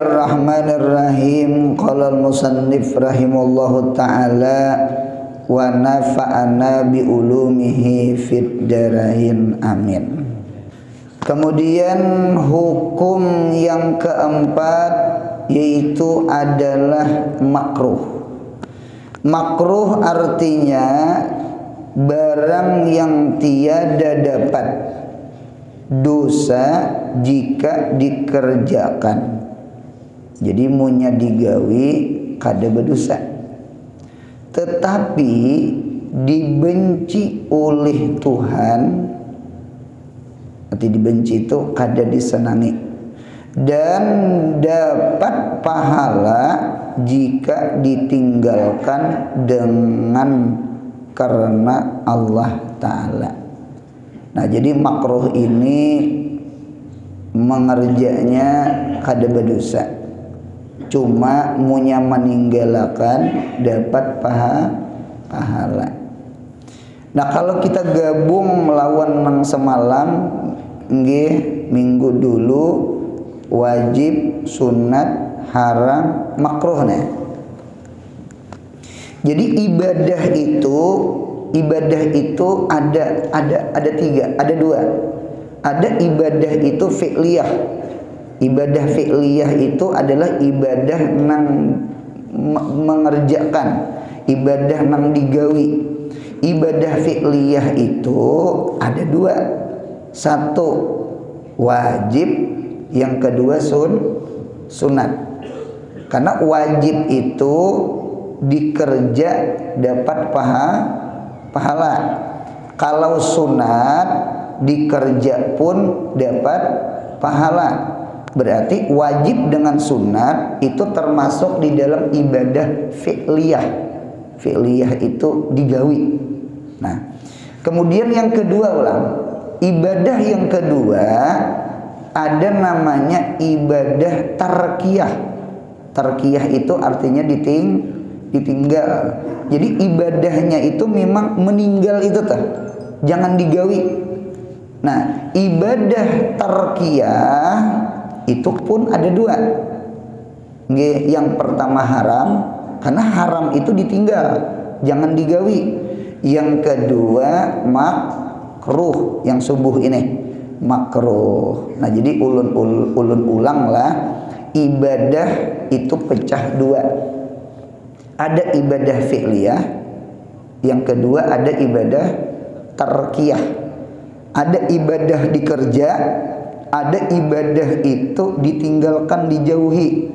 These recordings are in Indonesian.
Bismillahirrahmanirrahim. Qala al-musannif rahimallahu ta'ala wa nafa'ana bi ulumihi fid darain amin. Kemudian hukum yang keempat yaitu adalah makruh. Makruh artinya barang yang tiada dapat dosa jika dikerjakan. Jadi munya digawi kada berdosa, tetapi dibenci oleh Tuhan. Arti dibenci itu kada disenangi, dan dapat pahala jika ditinggalkan dengan karena Allah Ta'ala. Nah, jadi makruh ini mengerjanya kada berdosa, cuma munya meninggalkan dapat pahala. Nah, kalau kita gabung melawan nang semalam nggih, minggu dulu wajib, sunat, haram, makruh nih. Jadi ibadah itu ada tiga, ada dua. Ada ibadah itu fi'liyah. Ibadah fi'liyah itu adalah ibadah nang mengerjakan, ibadah nang digawi. Ibadah fi'liyah itu ada dua. Satu wajib, yang kedua sunat. Karena wajib itu dikerja dapat pahala. Kalau sunat dikerja pun dapat pahala. Berarti wajib dengan sunat itu termasuk di dalam ibadah fi'liyah. Fi'liyah itu digawi. Nah, kemudian yang kedua ibadah yang kedua ada namanya ibadah tarkiyah. Tarkiyah itu artinya ditinggal. Jadi ibadahnya itu memang meninggal itu jangan digawi. Nah, ibadah tarkiyah itu pun ada dua. Yang pertama haram, karena haram itu ditinggal, jangan digawi. Yang kedua makruh, yang subuh ini makruh. Nah, jadi ulun ulang lah, ibadah itu pecah dua. Ada ibadah fi'liyah, yang kedua ada ibadah tarkiyah. Ada ibadah dikerja, ada ibadah itu ditinggalkan, dijauhi,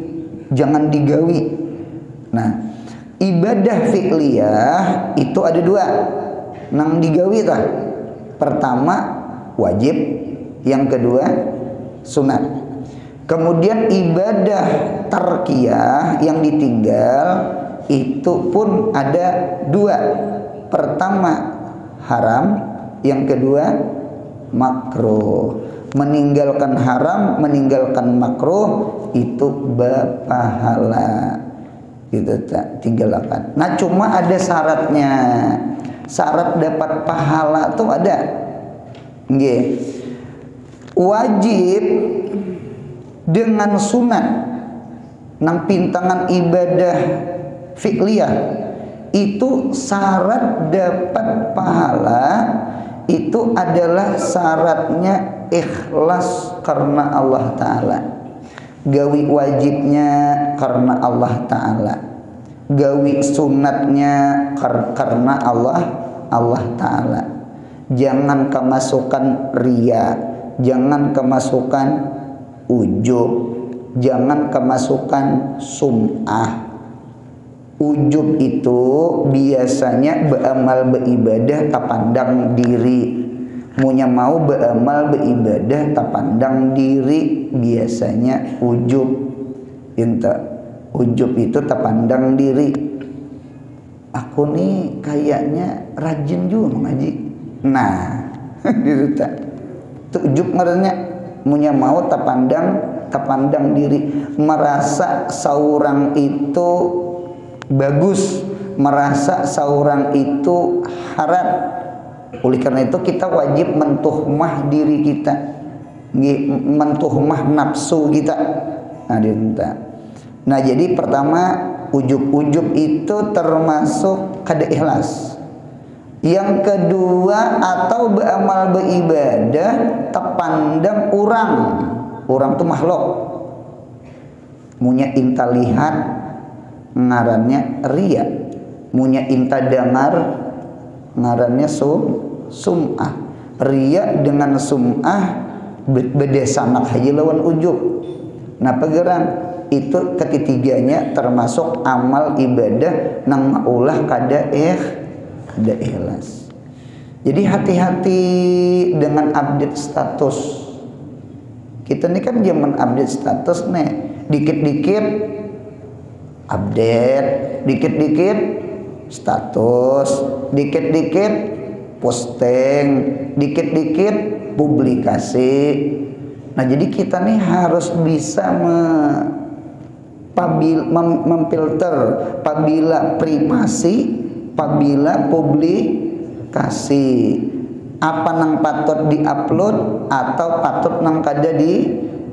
jangan digawi. Nah, ibadah fi'liyah itu ada dua nang digawi tah. Pertama wajib, yang kedua sunat. Kemudian ibadah tarkiyah yang ditinggal itu pun ada dua. Pertama haram, yang kedua makruh. Meninggalkan haram, meninggalkan makruh itu berpahala. Gitu tak, tinggalkan. Nah, cuma ada syaratnya. Syarat dapat pahala tuh ada. Nggih. Wajib dengan sunat nang pintangan ibadah fi'liyah itu syarat dapat pahala itu adalah syaratnya ikhlas karena Allah Ta'ala. Gawi wajibnya karena Allah Ta'ala, gawi sunatnya karena Allah Ta'ala. Jangan kemasukan riya, jangan kemasukan ujub, jangan kemasukan sum'ah. Ujub itu biasanya beramal beribadah tak pandang diri. Munya mau beramal beribadah tak pandang diri, biasanya ujub. Ujub itu tak pandang diri. Aku nih kayaknya rajin juga mengaji. Nah, gitu tak. Itu ujub ngarannya. Munya mau tak pandang diri, merasa seorang itu bagus, merasa seorang itu harap. Oleh karena itu kita wajib mentuhmah diri kita, mentuhmah nafsu kita. Nah dinta. Nah jadi pertama ujub-ujub itu termasuk kada ikhlas. Yang kedua atau beramal beribadah tepandang orang tuh makhluk munya inta lihat ngarannya ria, munya inta dengar ngarannya sum'ah. Ria dengan sum'ah beda sanak haji lawan ujub. Nah pegeran itu ketiganya termasuk amal ibadah nang maulah kada ikhlas. Jadi hati-hati dengan update status. Kita ini kan zaman update status nih. Dikit-dikit update, dikit-dikit status, dikit-dikit posting, dikit-dikit publikasi. Nah jadi kita nih harus bisa memfilter apabila privasi, apabila publikasi, apa nang patut diupload atau patut nang kada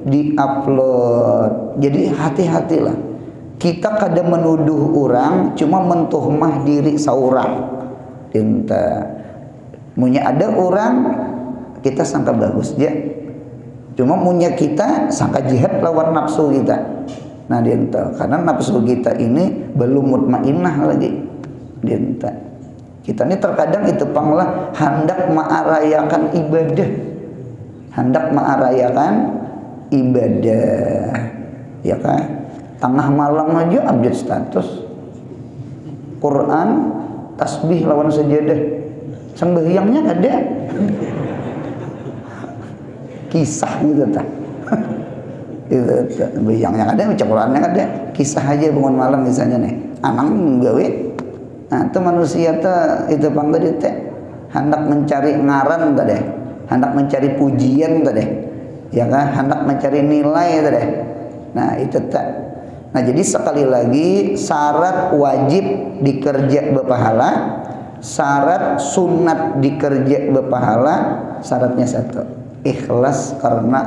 diupload. Jadi hati-hatilah. Kita kada menuduh orang, cuma mentuhmah diri seorang. Tinta. Munya ada orang kita sangka bagus dia. Cuma munya kita sangka jihad lawan nafsu kita. Nah dinta, karena nafsu kita ini belum mutmainnah lagi. Dinta. Kita ini terkadang itu panglah hendak mengarayakan ibadah. Hendak mengarayakan ibadah, ya kan? Tengah malam aja update status Quran, tasbih lawan sajadah, sembahyangnya ada kisah gitu tak? Itu sembahyangnya ada, baca Qurannya ada, kisah aja bangun malam misalnya nih, anang gawe. Nah itu manusia itu pang tadi teh hendak mencari ngaran tadi, hendak mencari pujian tadi, ya kan, hendak mencari nilai tadi. Nah itu tak. Nah jadi sekali lagi syarat wajib dikerja berpahala, syarat sunat dikerja berpahala, syaratnya satu, ikhlas karena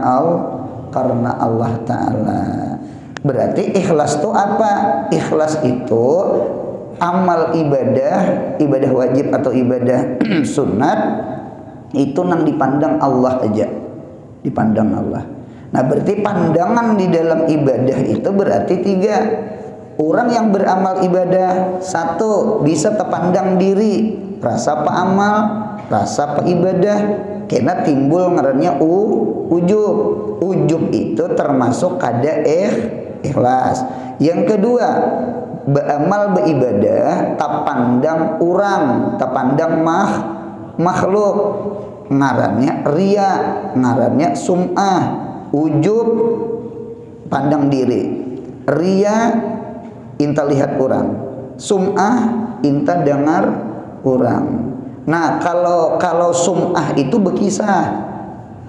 Allah Ta'ala. Berarti ikhlas itu apa? Ikhlas itu amal ibadah wajib atau ibadah sunat itu nang dipandang Allah aja, dipandang Allah. Nah berarti pandangan di dalam ibadah itu berarti tiga. Orang yang beramal ibadah, satu bisa terpandang diri, rasa apa amal, rasa apa ibadah, karena timbul ngarannya ujub. Ujub itu termasuk kada ikhlas. Yang kedua, beramal beribadah terpandang orang, terpandang makhluk, ngarannya ria, ngarannya sum'ah. Ujub pandang diri, ria inta lihat orang, sum'ah inta dengar orang. Nah kalau sum'ah itu berkisah,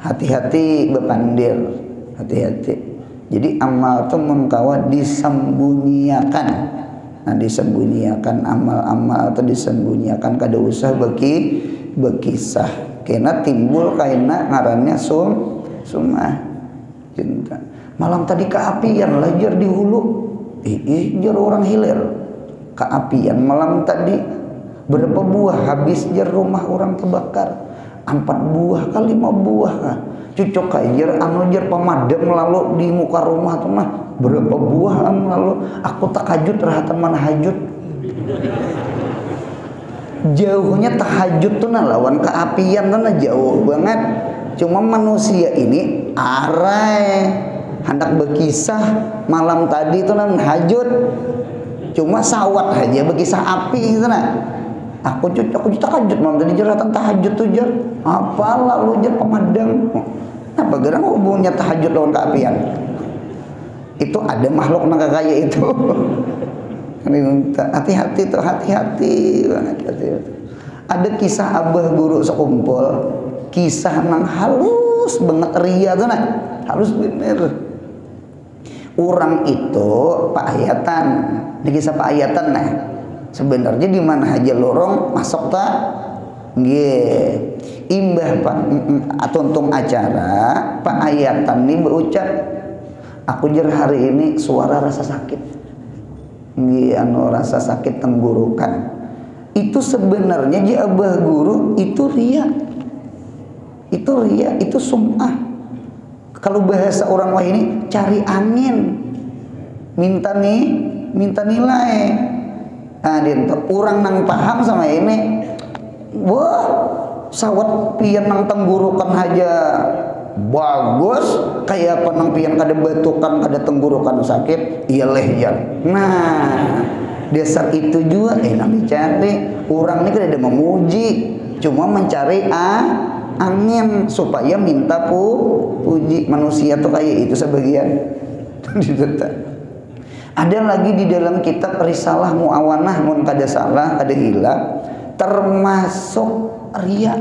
hati-hati bepandir, hati-hati. Jadi amal itu mengkawa disembunyiakan. Nah disembunyiakan amal-amal atau disembunyiakan, kada usah berkisah, karena timbul kaina ngarannya sum'ah. Cinta. Malam tadi keapian lajar di hulu, jar orang hilir keapian malam tadi. Berapa buah habis jar rumah orang terbakar, 4 buah ke 5 buah kah? Cucok kajar anu jar pemadam lalu di muka rumah tuh mah berapa buah lalu aku tahajud rahatan mana hajud. Jauhnya tahajud tuh nah lawan keapian tuh nah jauh banget. Cuma manusia ini arai hendak berkisah malam tadi itu nang hajud, cuma sawat aja berkisah api gitu nah. Aku tahajud malam tadi jaratan tahajud tuh jar apa lalu jar pemadam. Apa gerang hubungnya tahajud lawan keapian? Itu ada makhluk nang kayak itu. Hati-hati tuh, hati-hati banget, hati-hati. Ada kisah abah guru sekumpul, kisah nang halus banget ria tuh nah, halus bener. Orang itu Pak Ayatan, di kisah Pak Ayatan nah, sebenarnya di mana aja lorong masuk tak? Nggih. Imbah Pak atuntung acara Pak Ayatan ini berucap, aku jer hari ini suara rasa sakit, anu rasa sakit tenggorokan. Itu sebenarnya ji abah guru itu ria, itu sum'ah. Kalau bahasa orang wah ini cari angin, minta nilai. Nah, dia orang nang paham sama ini, wah sawat pian nang tenggorokan aja bagus, kayak apa nang pian kada batukan kada tenggorokan sakit, iya lehjar. Nah, dasar itu juga nang dicari. Orang ini kada memuji, cuma mencari angin supaya minta puji. Manusia tuh kayak itu sebagian. Ada lagi di dalam kitab Risalah Muawanah mun kada salah kada hilap, termasuk ria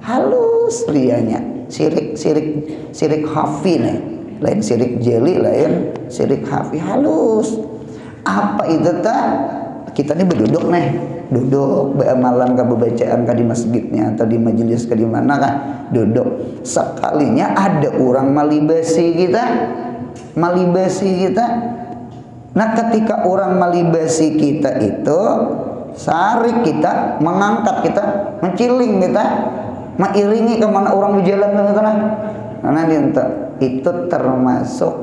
halus rianya, sirik hafi nih, lain sirik jeli, lain sirik hafi halus. Apa itu tak? Kita ini berduduk nih, duduk malam ke bacaan ke di masjidnya atau di majelis ke di mana kah, duduk. Sekalinya ada orang malibasi kita. Nah, ketika orang malibasi kita itu, sarik kita, mengangkat kita, menciling kita, mengiringi kemana orang berjalan ke sana. Karena itu termasuk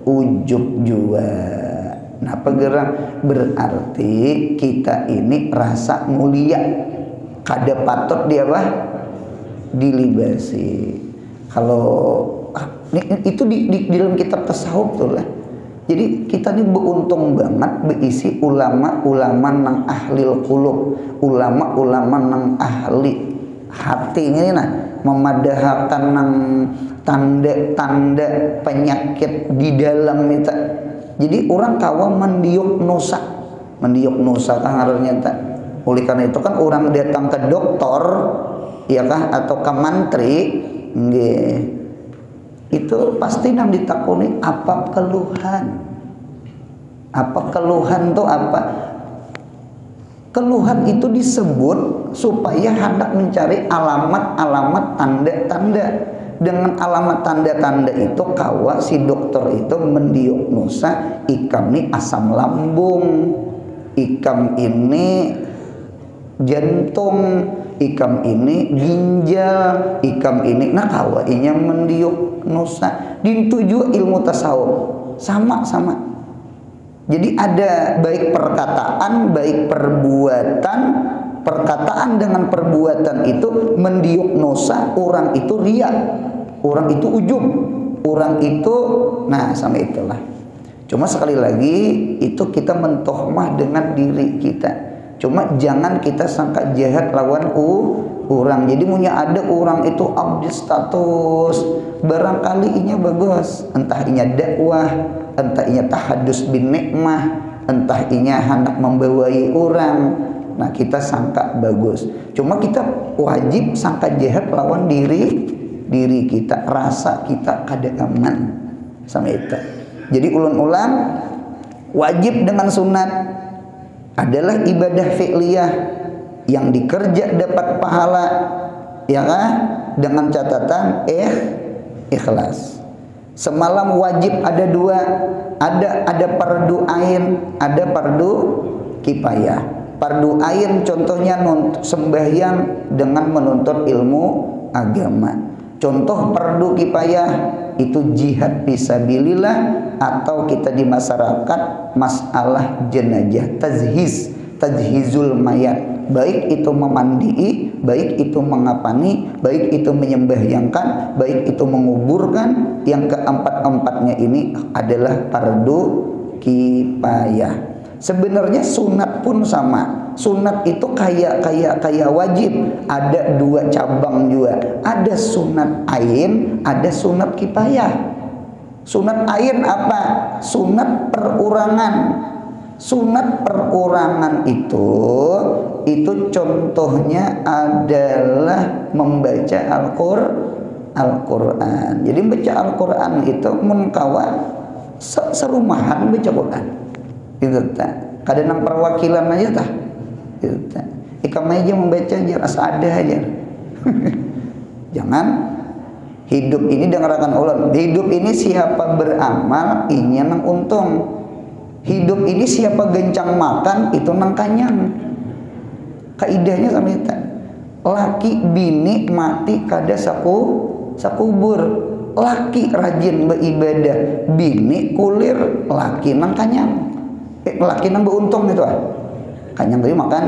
ujub juga. Nah, pegerang berarti kita ini rasa mulia, kada patut dia apa? Dilibasi. Kalau itu di dalam kitab tasawuf tuh lah. Jadi kita ini beruntung banget berisi ulama-ulama nang ahlil qulub, ulama-ulama nang ahli hati ini nah, memadahkan nang tanda-tanda penyakit di dalam kita. Jadi orang kawa mendiuk nusa kan harusnya tak. Oleh karena itu kan orang datang ke dokter ya kah atau ke mantri nggih, itu pasti nang ditakuni apa keluhan tuh apa. Keluhan itu disebut supaya hendak mencari alamat-alamat tanda-tanda. Dengan alamat tanda-tanda itu kawa si dokter itu mendiagnosa ikam ini asam lambung, ikam ini jantung, ikam ini ginjal, ikam ini nah kawa inya mendiagnosa. Dintuju ilmu tasawuf sama. Jadi ada baik perkataan, baik perbuatan. Perkataan dengan perbuatan itu mendiagnosa orang itu ria, orang itu ujub, orang itu nah sama itulah. Cuma sekali lagi itu kita mentohmah dengan diri kita. Cuma jangan kita sangka jahat lawan orang. Jadi punya ada orang itu update status, barangkali inya bagus, entah inya dakwah, entah inya tahadus bin nikmah, entah inya hendak membawai orang. Nah, kita sangka bagus. Cuma kita wajib sangka jahat lawan diri kita, rasa kita kada aman sama itu. Jadi ulun-ulang wajib dengan sunat adalah ibadah fi'liyah yang dikerja dapat pahala, ya kan? Dengan catatan ikhlas. Semalam wajib ada dua, ada fardu ain, ada fardu kifayah. Fardu ain contohnya sembahyang dengan menuntut ilmu agama. Contoh fardu kifayah itu jihad fisabilillah atau kita di masyarakat masalah jenazah tajhizul mayat, baik itu memandii, baik itu mengapani, baik itu menyembahyangkan, baik itu menguburkan. Yang keempat-empatnya ini adalah fardu kifayah. Sebenarnya sunat pun sama. Sunat itu kayak wajib. Ada dua cabang juga. Ada sunat ain, ada sunat kifayah. Sunat ain apa? Sunat perorangan. Sunat perorangan itu contohnya adalah membaca Al-Quran. Jadi baca Al-Quran itu menkawa serumahan baca Quran. Itu tak. Kadang nang perwakilan aja tah. Itu tak. Ikam aja membaca aja rasa ada aja. Jangan Hidup ini dengarkan ulun, hidup ini siapa beramal inya nang untung. Hidup ini siapa gencang makan itu nang kanyang. Kaidahnya sama kita. Laki bini mati kada sakubur. Laki rajin beribadah, bini kulir, laki nang kanyang. Laki nang beruntung itu kanyang tadi makan.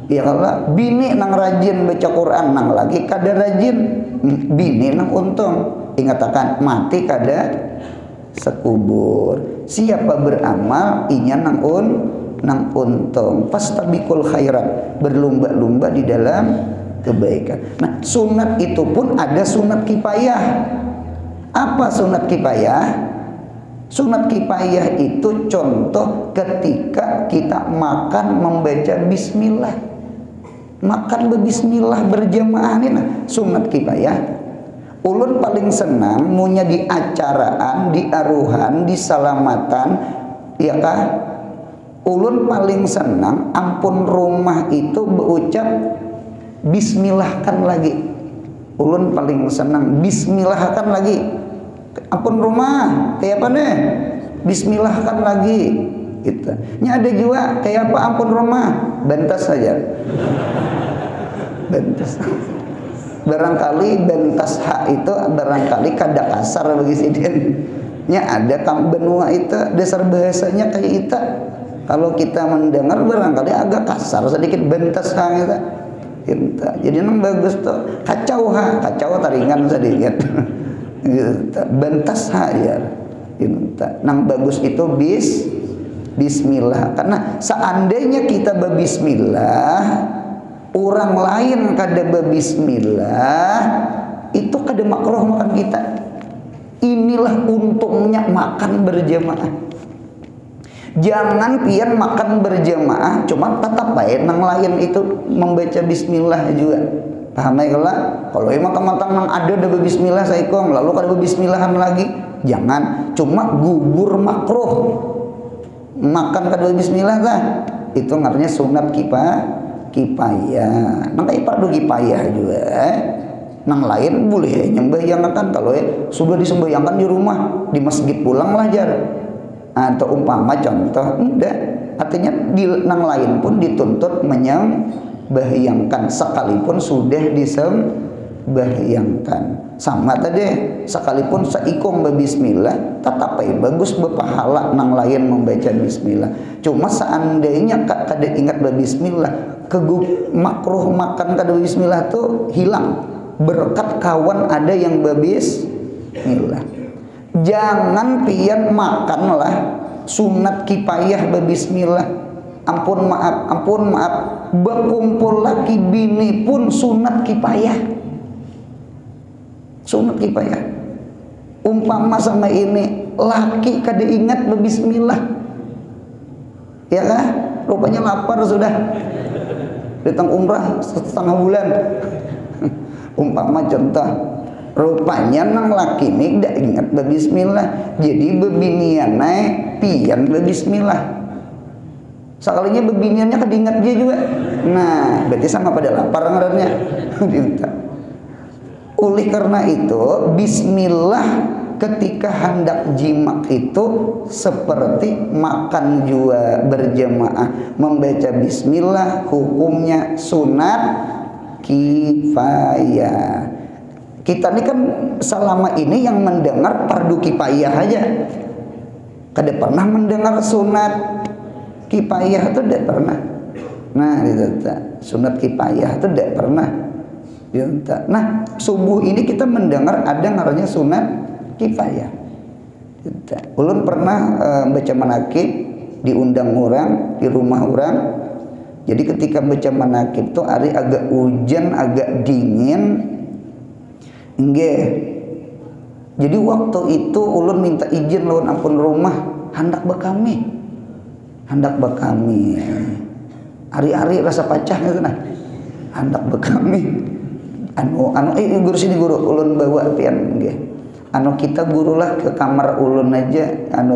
Ya kalau bini nang rajin baca Quran, nang laki kada rajin, bini nang untung. Ingatakan mati kada sekubur. Siapa beramal inya nang untung. Fastabiqul khairat, berlomba-lomba di dalam kebaikan. Nah, sunat itu pun ada sunat kifayah. Apa sunat kifayah? Sunat kifayah itu contoh ketika kita makan membaca bismillah. Makan berbismillah berjamaah ini nah, sunat kifayah. Ulun paling senang munya di acaraan, di aruhan, di salamatan, ya kah? Ulun paling senang ampun rumah itu berucap bismillahkan lagi. Ulun paling senang bismillahkan lagi. Ampun rumah kayak apa nih? Bismillahkan lagi. Gitu. Ini ada juga kayak apa ampun rumah? Bentas saja. Bentas. Barangkali bentas hak itu barangkali kada kasar bagi sidin. Nya ada kang benua itu dasar bahasanya kayak kita. Kalau kita mendengar barangkali agak kasar sedikit bentas hak itu. Gitu. Jadi nang bagus tuh kacau taringan sedikit. Gitu. Bentas hak ya. Gitu. Nang bagus itu bismillah. Karena seandainya kita berbismillah, orang lain kada berbismillah, itu kada makruh makan kita. Inilah untungnya makan berjamaah. Jangan pian makan berjamaah, cuma tetap baik nang lain itu membaca bismillah juga. Paham ya kalau emang teman-teman nang ada berbismillah saikom, lalu kada berbismillahan lagi, jangan. Cuma gugur makruh. Makan kada bismillah lah. Itu artinya sunat kifayah. Nang kayak fardu kifayah juga. Nang lain boleh nyembahyangkan kalau sudah disembahyangkan di rumah, di masjid pulang lah jar. Atau umpama contoh enggak, artinya di nang lain pun dituntut menyembahyangkan sekalipun sudah disembahyangan. Sama tadi sekalipun seikom bismillah tetap bagus berpahala nang lain membaca bismillah. Cuma seandainya kada ingat bismillah, makruh makan kada bismillah tuh hilang berkat kawan ada yang bismillah. Jangan pian makanlah sunat kifayah bismillah. Ampun maaf berkumpul laki bini pun sunat kifayah. Sunat kifayah. Umpama sama ini laki kada ingat berbismillah, ya kah? Rupanya lapar sudah datang umrah setengah bulan. Umpama contoh, rupanya nang laki ini tidak ingat berbismillah, jadi bebinian naik pian berbismillah. Sekalinya bebiniannya kada ingat dia juga. Nah, berarti sama pada lapar ngarannya. Oleh karena itu, bismillah ketika hendak jima itu seperti makan juga berjamaah. Membaca bismillah hukumnya sunat kifayah. Kita ini kan selama ini yang mendengar fardu kifayah aja. Kada pernah mendengar sunat kifayah itu tidak pernah. Nah, itu sunat kifayah itu tidak pernah. Nah, subuh ini kita mendengar ada namanya sunat kifayah. Ulun pernah baca manakib diundang orang di rumah orang. Jadi ketika baca manakib itu hari agak hujan, agak dingin. Nggih. Jadi waktu itu ulun minta izin lawan ampun rumah hendak bekami. Hendak bekami. Hari-hari rasa pacah gitu nah. Hendak bekami. Guru sini guru ulun bawa pian nggih. Kita gurulah ke kamar ulun aja,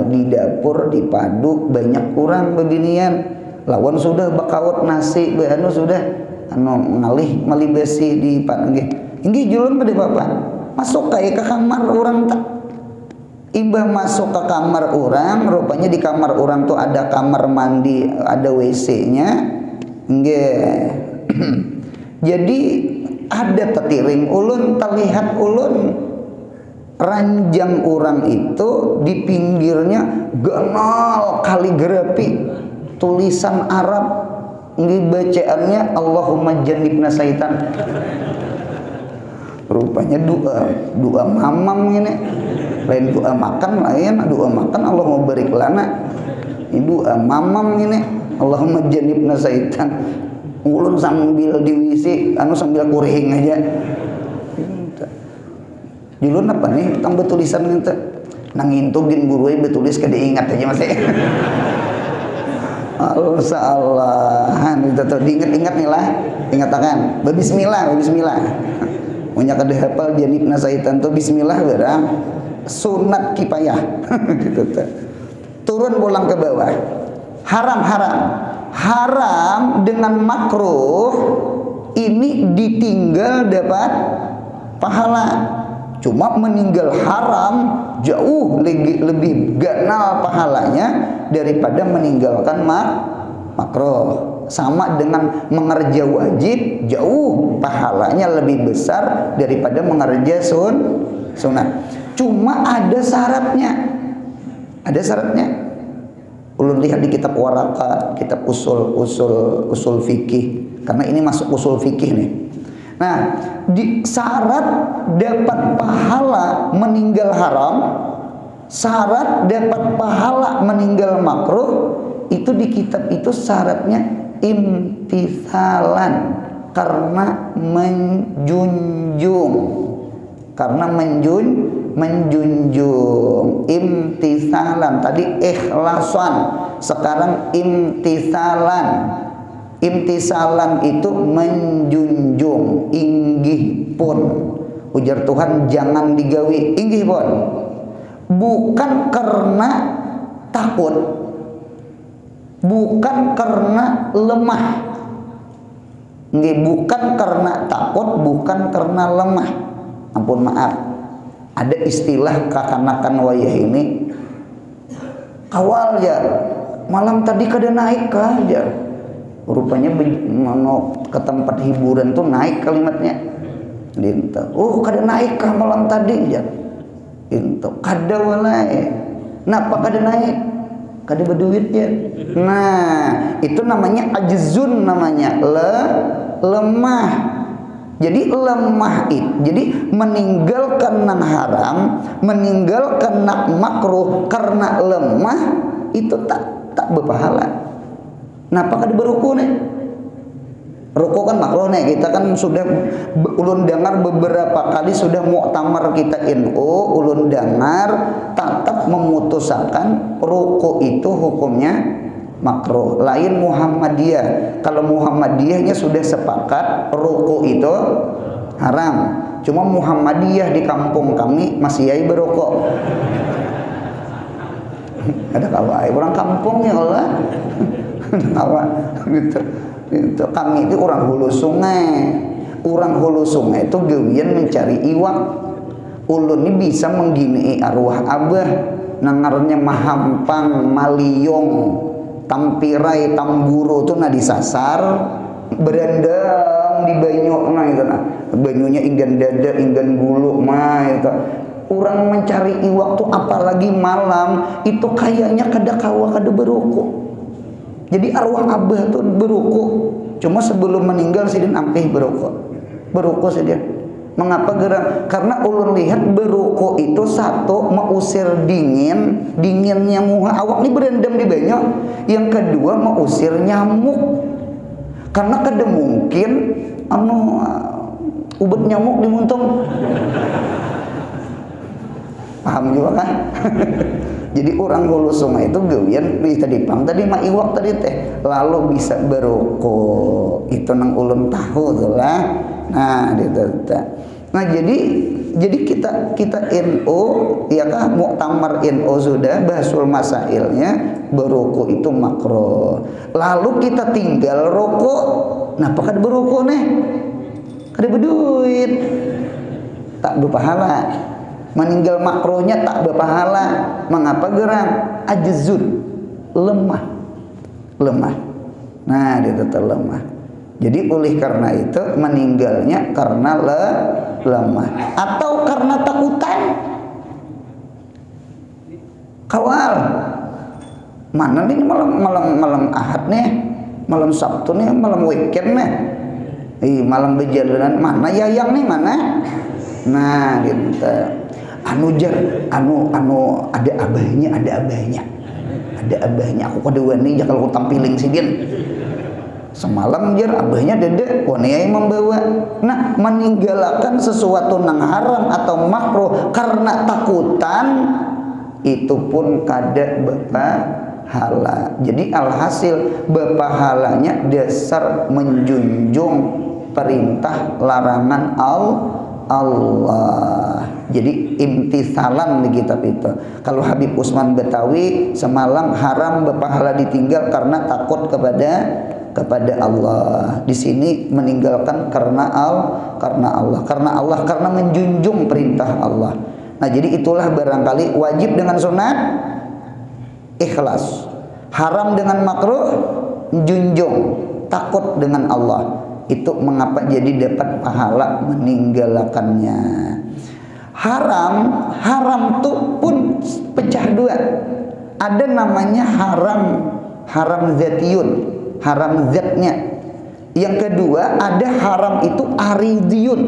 di dapur di paduk banyak orang beginian. Lawan sudah bakaut nasi, sudah ngalih malibasi di pan nggih. Inggih julun pada bapak. masuk ke kamar orang tak. Imbah masuk ke kamar orang, rupanya di kamar orang tuh ada kamar mandi, ada WC-nya. Nggih. Jadi ada tetiring ulun, terlihat ulun ranjang orang itu di pinggirnya ganal kaligrafi tulisan Arab, nggih bacaannya Allahumma jannibna syaitan. Rupanya doa mamam ini, lain doa makan, lain doa makan Allah mau barik lana. Ini doa mamam ini Allahumma jannibna syaitan. Ulun sambil di WC sambil kuring aja. Julun apa nih tambah tulisan gitu nangintugin guru betulis kada ingat aja masih. Allah salahan itu tuh diingat-ingat nih lah, ingatakan bismillah punya kada hafal janibna syaitan tuh bismillah berang sunat kipayah gitu tuh. Turun pulang ke bawah, haram dengan makruh ini ditinggal dapat pahala. Cuma meninggal haram jauh lebih ganal pahalanya daripada meninggalkan makruh. Sama dengan mengerja wajib, jauh pahalanya lebih besar daripada mengerja sunat. Cuma ada syaratnya. Ada syaratnya. Ulun lihat di kitab Warakat, kitab usul fikih. Karena ini masuk usul fikih nih. Nah, di syarat dapat pahala meninggal haram, syarat dapat pahala meninggal makruh, itu di kitab itu syaratnya imtithalan, karena menjunjung. Karena menjunjung imtithalan. Tadi ikhlasan, sekarang imtithalan. Imtisalan itu menjunjung, inggih pun. Ujar Tuhan jangan digawi, inggih pun. Bukan karena takut, bukan karena lemah. Nggih, bukan karena takut, bukan karena lemah. Ampun maaf, ada istilah kakanakan wayah ini. Kawal ya, malam tadi kada naik kah ya. Rupanya ke tempat hiburan tuh naik kalimatnya. Dinta, oh kada naik kah malam tadi ya. Dinta, kada walai. Napa kada naik? Kada berduit ya. Nah, itu namanya ajzun, namanya lemah. Jadi lemah itu, jadi meninggalkan yang haram, meninggalkan yang makruh karena lemah itu tak berpahala. Napa kada beruku nih? Ruku kan makruh nih. Kita kan sudah ulun dengar beberapa kali sudah muktamar kita NU, ulun dengar tetap memutuskan ruku itu hukumnya makruh. Lain Muhammadiyah. Kalau Muhammadiyahnya sudah sepakat ruku itu haram. Cuma Muhammadiyah di kampung kami masih ai berruku. Ada kawai orang kampung ya Allah. Gitu. Kami itu orang hulu sungai. Orang hulu sungai itu gawian mencari iwak. Ulun ini bisa menggini arwah abah, nangarnya mahampang, maliong, tampirai, tamburu tuh nah disasar, berendam di banyu nah itu nah. Banyunya inggan dada, inggan bulu mah itu. Orang mencari iwak tuh apalagi malam itu kayaknya kada kawa kada beruku. Jadi arwah abah tuh beruku. Cuma sebelum meninggal sidin ampih beruku. Beruku sidin. Mengapa gerak? Karena ulun lihat beruku itu satu mengusir dinginnya muha awak ini berendam di banyak. Yang kedua mengusir nyamuk. Karena kada mungkin ubat nyamuk dimuntung. Paham juga kan? Jadi orang hulu sungai itu gawian tadi mah iwak tadi teh lalu bisa beruku. Itu nang ulun tahu tuh lah. Nah, nah jadi kita NU ya kah muktamar NU sudah bahasul masailnya beruku itu makruh. Lalu kita tinggal ruku. Nah, apakah beruku nih? Kada berduit. tak berpahala. Meninggal makruhnya tak berpahala. Mengapa gerang? Ajzun, lemah. Nah, dia tetap lemah. Jadi oleh karena itu meninggalnya karena lemah atau karena takutan. Kawal. Mana nih malam Ahad nih, malam Sabtu nih, malam weekend nih. Malam berjalanan mana yayang nih mana? Nah, gitu. Anu ada abahnya. Aku kedua nih kalau aku tampiling sidin. Semalam jar abahnya dede wanita yang membawa. Nah, meninggalkan sesuatu nang haram atau makruh karena takutan itu pun kada berpahala. Jadi alhasil berpahalanya dasar menjunjung perintah larangan Allah. Jadi imtithalan di kitab itu. Kalau Habib Usman Betawi semalam haram berpahala ditinggal karena takut kepada Allah. Di sini meninggalkan karena Allah, karena menjunjung perintah Allah. Nah, jadi itulah barangkali wajib dengan sunat ikhlas, haram dengan makruh junjung, takut dengan Allah. Itu mengapa jadi dapat pahala meninggalkannya. Haram tuh pun pecah dua. Ada namanya haram zatiyun, haram zatnya. Yang kedua ada haram itu aridiyun.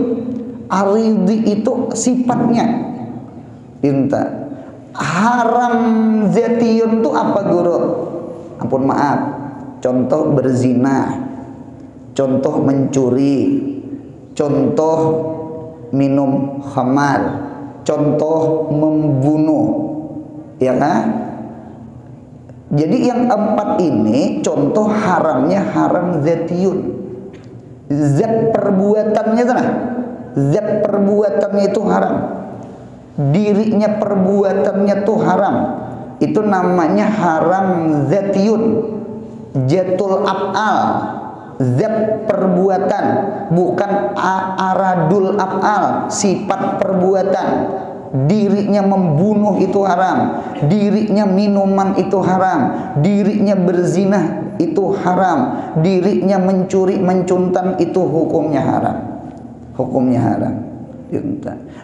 Aridi itu sifatnya. Inta. Haram zatiyun itu apa guru? Ampun maaf. Contoh berzina, contoh mencuri, contoh minum khamar, contoh membunuh, ya kan? Jadi yang empat ini contoh haramnya haram zatiyun. Zat perbuatannya sana. Zat perbuatannya itu haram. Dirinya perbuatannya itu haram. Itu namanya haram zatiyun. Jatul af'al. Zat perbuatan, bukan aradul af'al, sifat perbuatan. Dirinya membunuh itu haram, dirinya minuman itu haram, dirinya berzina itu haram, dirinya mencuri mencuntan itu hukumnya haram.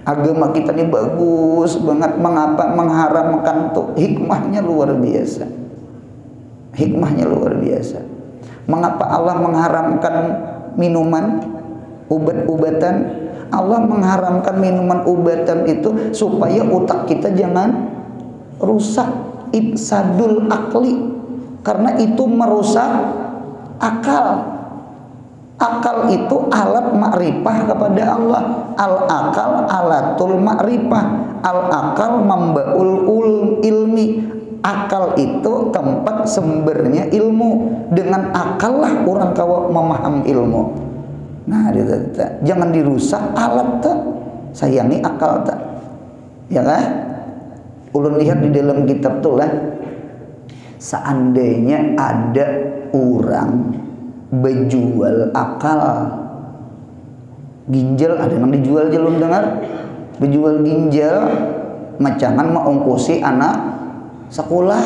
Agama kita ini bagus banget. Mengapa mengharamkan tuh? Hikmahnya luar biasa. Mengapa Allah mengharamkan minuman, obat-obatan? Allah mengharamkan minuman obatan itu supaya otak kita jangan rusak, ifsadul akli, karena itu merusak akal. Akal itu alat makrifah kepada Allah. Al-akal alatul makrifah. Al-akal mambaul ilmi. Akal itu tempat sumbernya ilmu. Dengan akal lah orang kawa memaham ilmu. Nah, jangan dirusak alat tak, sayangi akal tak, ya kan? Ulun lihat di dalam kitab tuh lah, seandainya ada orang berjual akal, ginjal ada yang dijual jalur dengar, berjual ginjal, macangan mau ongkosi anak sekolah,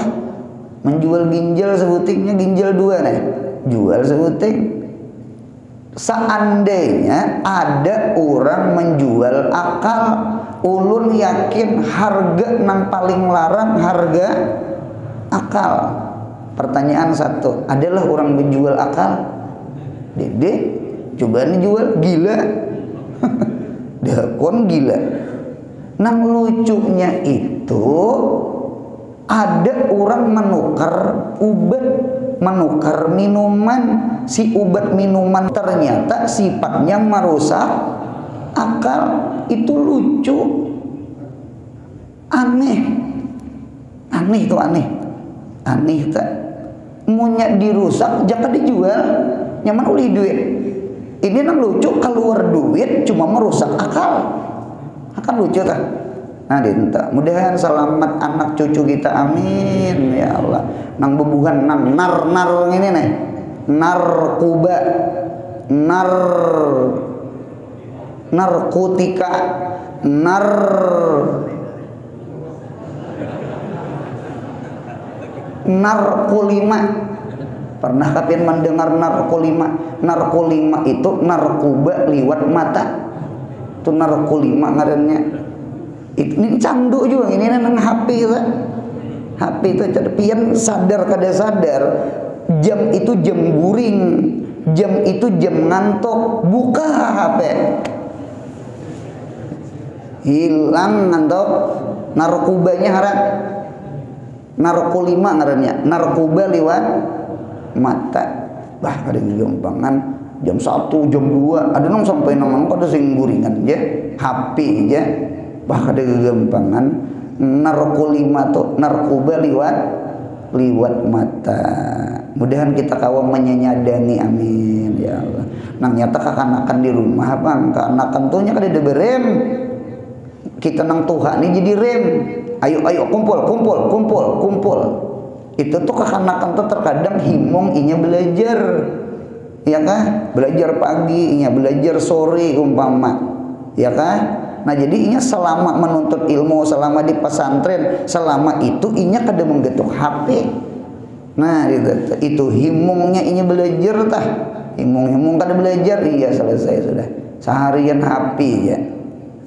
menjual ginjal sebutiknya ginjal 2 nih, jual sebutik. Seandainya ada orang menjual akal, ulun yakin harga nang paling larang harga akal. Pertanyaan satu, adalah orang menjual akal? Dede, coba nih jual gila. Dakon gila. Nang lucunya itu ada orang menukar obat, menukar minuman. Si obat minuman ternyata sifatnya merusak akal. Itu lucu, aneh itu aneh tak. Munya dirusak jangan dijual, nyaman uli duit. Ini nang lucu, keluar duit cuma merusak akal. Akan lucu tak? Nah, dinta mudahan selamat anak cucu kita, amin ya Allah. Nang bebuhan nang nar ini nih, narkoba, narkotika, narkolima. Pernah kalian mendengar narkolima? Narkolima itu narkoba liwat mata. Itu narkolima ngarannya. Ini candu juga ini nang HP lah. HP itu pian sadar kada sadar. Jam itu jam guring, jam itu jam ngantuk, buka HP. Hilang ngantuk, narkobanya haram. Narkolima ngarannya, narkoba liwat mata. Bah ada gampangan jam 1, jam 2, ada nang sampai nang kada sing guringan je, HP je. Bah ada gampangan narkolima tuh narkoba liwat mata. Mudahan kita kawan menyadani, amin ya Allah. Nang nyata kakanakan di rumah bang, kakanakan tuh nya kada ada berem. Kita nang Tuhan ini jadi rem. Ayo kumpul. Itu tuh kakanakan tuh terkadang himong inya belajar. Ya kah? Belajar pagi, inya belajar sore umpama. Ya kah? Nah jadi inya selama menuntut ilmu, selama di pesantren, selama itu inya kada menggetuk HP. Nah itu himungnya inya belajar tah. Himung kada belajar, iya selesai sudah. Seharian HP ya.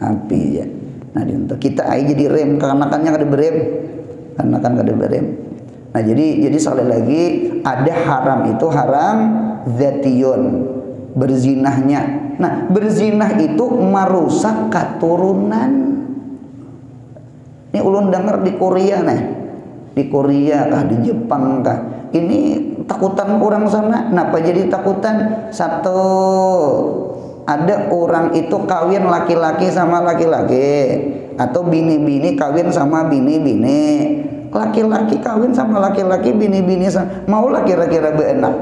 HP ya. Nah kita aja jadi rem, kekanakannya kada berem. Kekanakan kada berem. Nah jadi sekali lagi ada haram itu haram zatiyun, berzinahnya. Nah berzinah itu merusak keturunan. Ini ulun dengar di Korea nih, di Korea kah, di Jepang kah, ini takutan orang sana. Kenapa jadi takutan? Satu, ada orang itu kawin laki-laki sama laki-laki, atau bini-bini kawin sama bini-bini. Laki-laki kawin sama laki-laki, bini-bini sama, mau lah kira-kira beenak?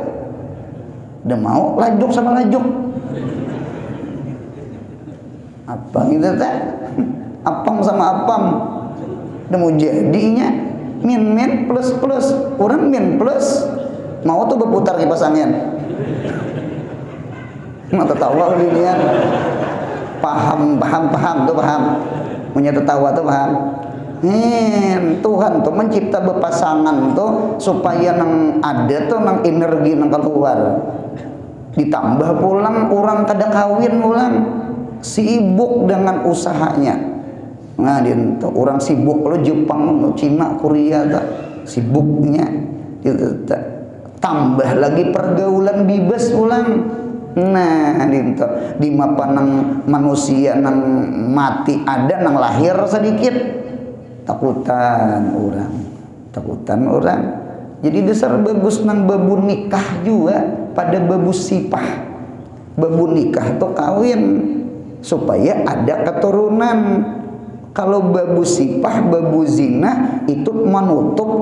Udah mau lajuk sama lajuk. Apa gitu teh? Apam sama apam. Udah mau jadinya min plus. Orang min plus mau tuh berputar kipas angin. Mata tawa ginian. Paham tuh paham. Punya tertawa tuh paham. Tuhan tuh mencipta berpasangan tuh supaya nang ada tuh nang energi nang keluar. Ditambah pulang orang kada kawin pulang sibuk dengan usahanya. Nah dia orang sibuk lo Jepang, Cina, Korea tak sibuknya gitu tak. Tambah lagi pergaulan bebas pulang. Nah itu di mapa nang manusia nang mati ada nang lahir sedikit. Takutan orang. Jadi dasar bagus nang babu nikah juga pada babu sipah. Babu nikah tuh kawin supaya ada keturunan. Kalau babu sipah, babu zina itu menutup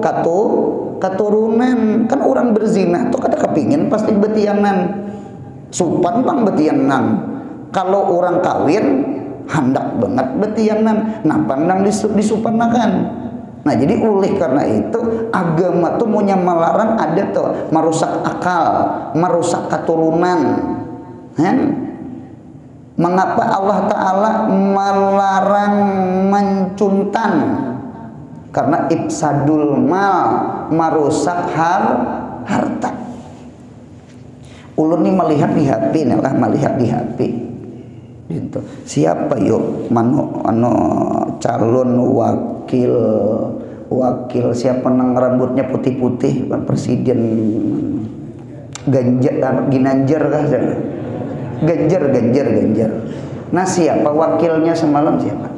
keturunan. Kan orang berzina tuh kada kepingin pasti betianan. Supan bang betianan. Kalau orang kawin hendak banget betianan. Nah pandang disupanakan. Nah jadi oleh karena itu agama tuh maunya melarang ada tuh merusak akal, merusak keturunan. Mengapa Allah Ta'ala melarang mencuntan? Karena ifsadul mal, merusak harta. Ulun ini melihat di HP, melihat di HP. Gitu. Siapa yuk calon wakil siapa nang rambutnya putih-putih presiden Ginanjar kah? Ganjar. Nah siapa wakilnya semalam siapa?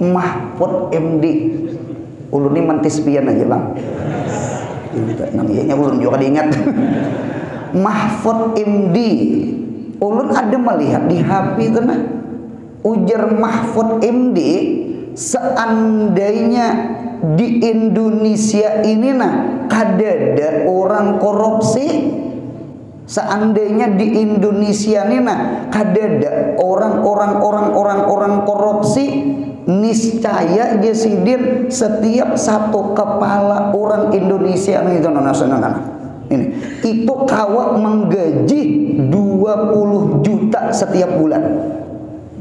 Mahfud MD. Ulun ini mantis pian aja bang. Namanya ulun juga diingat. Mahfud MD. Ulun ada melihat di HP itu nah. Ujar Mahfud MD, seandainya di Indonesia ini nah kadada orang korupsi. Seandainya di Indonesia ini nah kadada orang korupsi, niscaya Jesidin setiap satu kepala orang Indonesia ini itu kawa menggaji 20 juta setiap bulan.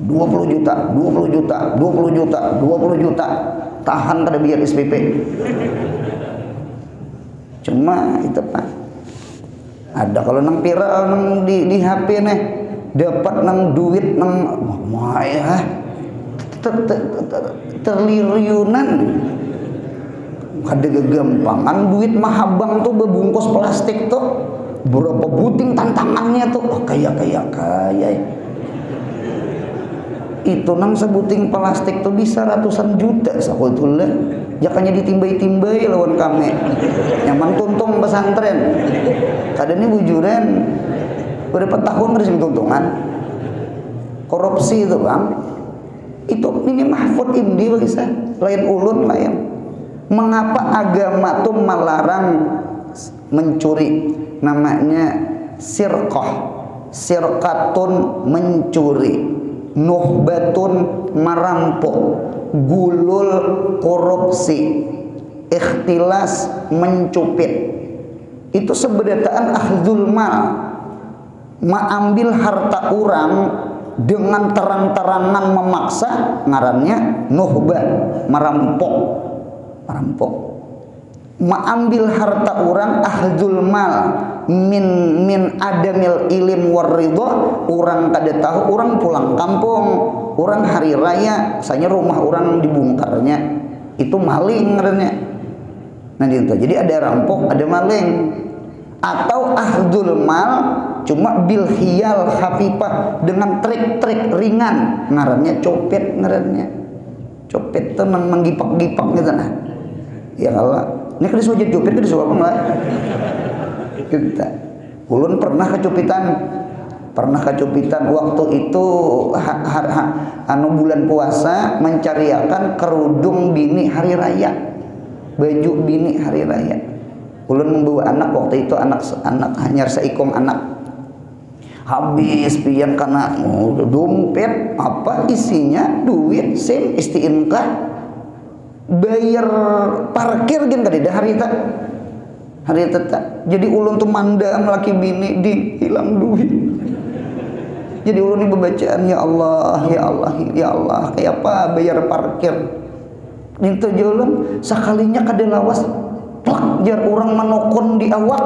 20 juta, 20 juta, 20 juta, 20 juta. Tahan kada biar SPP. Cuma itu Pak. Ada kalau nang viral nang di HP nih dapat nang duit nang ya triliunan. Kada gagampangan duit mahabang tuh bebungkus plastik tuh berapa buting tantangannya tuh. Oh, kaya itu nang sebuting plastik tuh bisa ratusan juta sakotulah. Jakanya ditimbai-timbai lawan kami nyaman tuntung pesantren kadang ini bujuran berapa tahun harus tuntungan korupsi itu Bang. Itu ini Mahfud Imdi bagi saya lain ulun lain. Mengapa agama tuh melarang mencuri? Namanya sirqatun mencuri, nuhbatun merampok, gulul korupsi, ikhtilas mencupit. Itu sebedataan akhdul mal, mengambil harta orang dengan terang-terangan memaksa, ngarannya nuhbat, merampok. Mengambil harta orang akhdul mal min adamil ilim warridho, orang kada tahu, orang pulang kampung, orang hari raya, misalnya rumah orang dibongkarnya, itu maling ngarannya. Nah gitu. Jadi ada rampok, ada maling. Atau ahdul mal cuma bil hiyal khafifah, dengan trik-trik ringan, ngarannya copet ngarannya. Copet itu menggipak-gipak gitu nah. Ya kalau ini kada suka jadi copet, kada suka apa enggak? Kita ulun pernah kecupitan waktu itu bulan puasa mencariakan kerudung bini hari raya, baju bini hari raya. Ulun membawa anak waktu itu, anak hanya seikong anak. Habis pian karena dompet apa isinya duit SIM istiqomah, bayar parkir gin kada hari tak. Hari tetap. Jadi ulun tuh mandam laki bini ding hilang duit. Jadi ulun ini bacaan ya Allah, ya Allah, ya Allah, kayak apa bayar parkir. Itu ulun sekalinya kada lawas plak jar orang manokon di awak.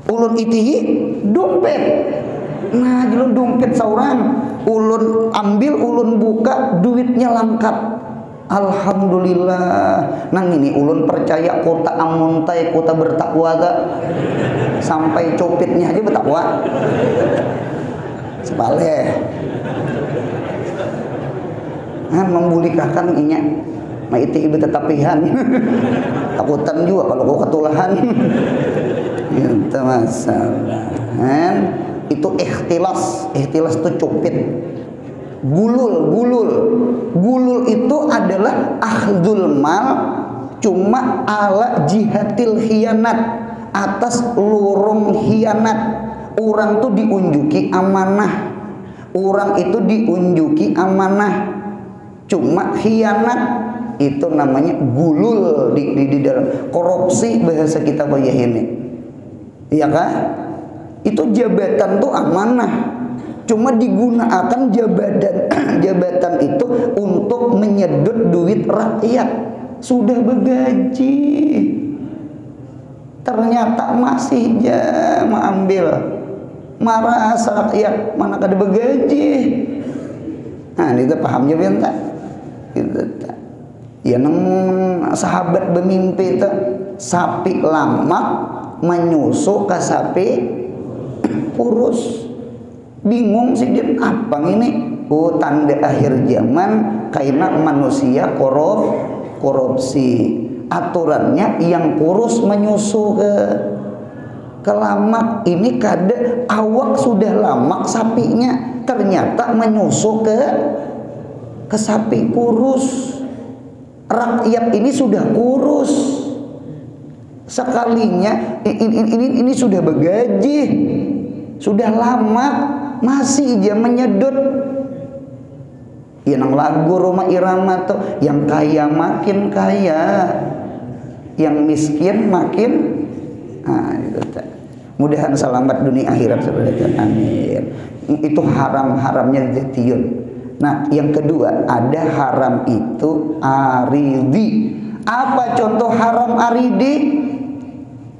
Ulun itihi dompet. Nah, ulun dompet saurang. Ulun ambil, ulun buka, duitnya lengkap. Alhamdulillah. Nang ini ulun percaya kota amuntai, kota bertakwa gak? Sampai copitnya aja bertakwa. Sebalik. Nah, membulikakan inya. Ma iti ibu tetapihan. Takutan juga kalau kau ketulahan. Itu masalah. Itu ikhtilas itu copit. Gulul itu adalah akhdul mal cuma ala jihatil khianat, atas lorong khianat. Orang tuh diunjuki amanah, orang itu diunjuki amanah cuma khianat, itu namanya gulul di dalam korupsi bahasa kita bayah ini. Iya kan? Itu jabatan tuh amanah. Cuma digunakan jabatan itu untuk menyedot duit rakyat. Sudah bergaji, ternyata masih mengambil. Marah rakyat, mana kada bergaji. Nah, itu pahamnya bentar. Gitu tak. Ya nang sahabat bermimpi itu sapi lamak menyusu ke sapi kurus. Bingung sih dia apa ini? Oh, tanda akhir zaman karena manusia korupsi. Aturannya yang kurus menyusu ke lamak. Ini kada awak sudah lamak sapinya, ternyata menyusu ke sapi kurus. Rakyat ini sudah kurus. Sekalinya ini sudah bergaji, sudah lamak, masih aja menyedot. Yang lagu Roma Irama tuh, yang kaya makin kaya, yang miskin makin. Nah, itu tak. Mudahan selamat dunia akhirat sebenarnya. Amin. Itu haramnya zatiyun. Nah, yang kedua ada haram itu aridi. Apa contoh haram aridi?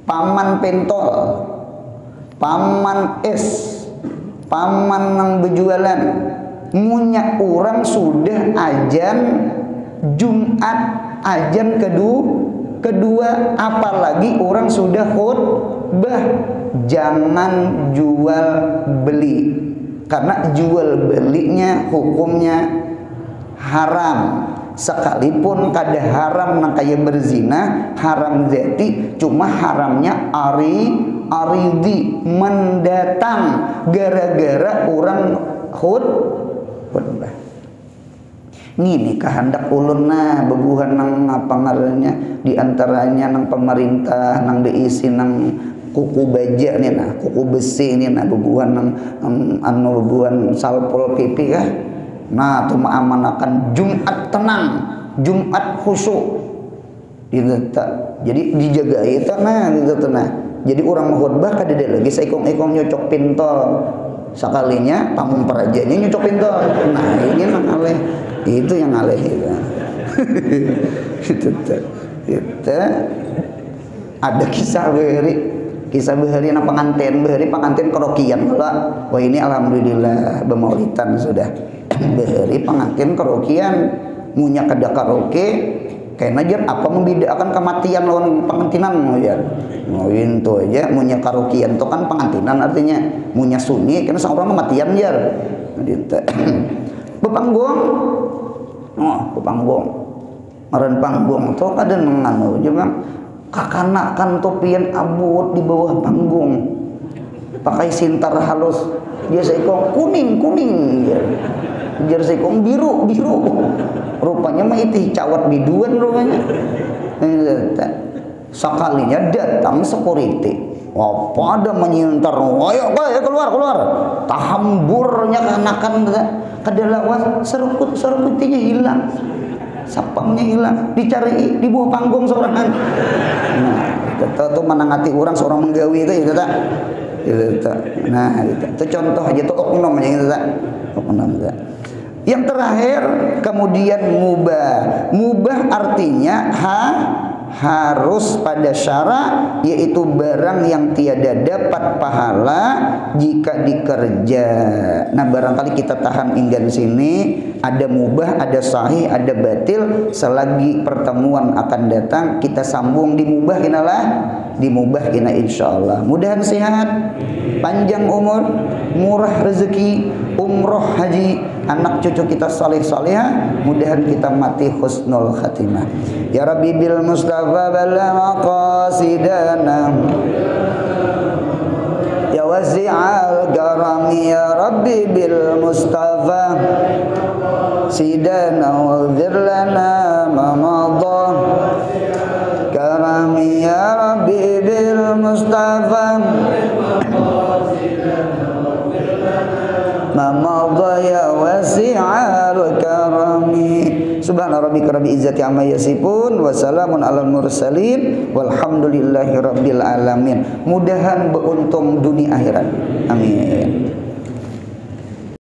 Paman pentol, paman es, paman nang berjualan, munyak orang sudah ajan Jumat, ajan kedua, apalagi orang sudah khutbah, jangan jual beli, karena jual belinya hukumnya haram. Sekalipun kada haram nang kaya berzina, haram zati, cuma haramnya aridi, mendatang, gara-gara orang khutbah. Ini kehendak ulunna bebuhan nang apa ngarannya, diantaranya nang pemerintah, nang BIC, nang kuku baja nih nah, kuku besi nih nah, bebuhan nang anu bebuhan salpol PP kah. Nah, itu mengamanahkan Jumat tenang, Jumat khusyuk. Jadi dijaga itu nah gitu nah. Jadi orang khutbah kada ada lagi seikong-ikong nyocok pintol. Sekalinya pamung perajanya nyocok pintol. Nah, ini nang aleh. Itu yang aleh itu. Itu ada kisah behari nang pengantin kerokian pula. Wah, ini alhamdulillah bemaulitan sudah. Behari pengantin kerokian munya kada karaoke kayak najar apa membedakan kematian lawan pengantinan ya. Oh itu aja munya karaokean itu kan pengantinan artinya munya sunyi karena seorang kematian jar. Bepanggung. Oh, bepanggung. Ngaran panggung tuh kada nganu juga kakanakan topian abut di bawah panggung. Pakai sintar halus. Dia seikong kuning ya. Jar seikong biru. Rupanya mah itu cawat biduan rupanya. Sekalinya datang security. Apa ada menyintar, ayo keluar. Tahamburnya kanakan kedalawas seruputinya hilang. Sapamnya hilang, dicari di bawah panggung seorangan. Nah, itu menangati orang seorang menggawi itu tak. Nah, itu contoh aja itu oknum itu tak. Oknum tak. Yang terakhir kemudian mubah artinya harus pada syarat, yaitu barang yang tiada dapat pahala jika dikerja. Nah, barangkali kita tahan hingga sini. Ada mubah, ada sahih, ada batil. Selagi pertemuan akan datang kita sambung di mubah insyaallah. Mudahan sehat, panjang umur, murah rezeki, umroh haji, anak cucu kita saleh-salehah, mudahan kita mati husnul khatimah. Ya Rabbi bil Mustafa bala maqasidana ya wasi'al karami ya Rabbi bil Mustafa sidana wa lana ma madha karami ya Rabbi bil Mustafa mamadaya wasi'al karami. Subhana rabbika rabbil izzati amma yasifun wa salamun alal mursalin walhamdulillahi rabbil alamin. Mudahan beruntung dunia akhirat. Amin.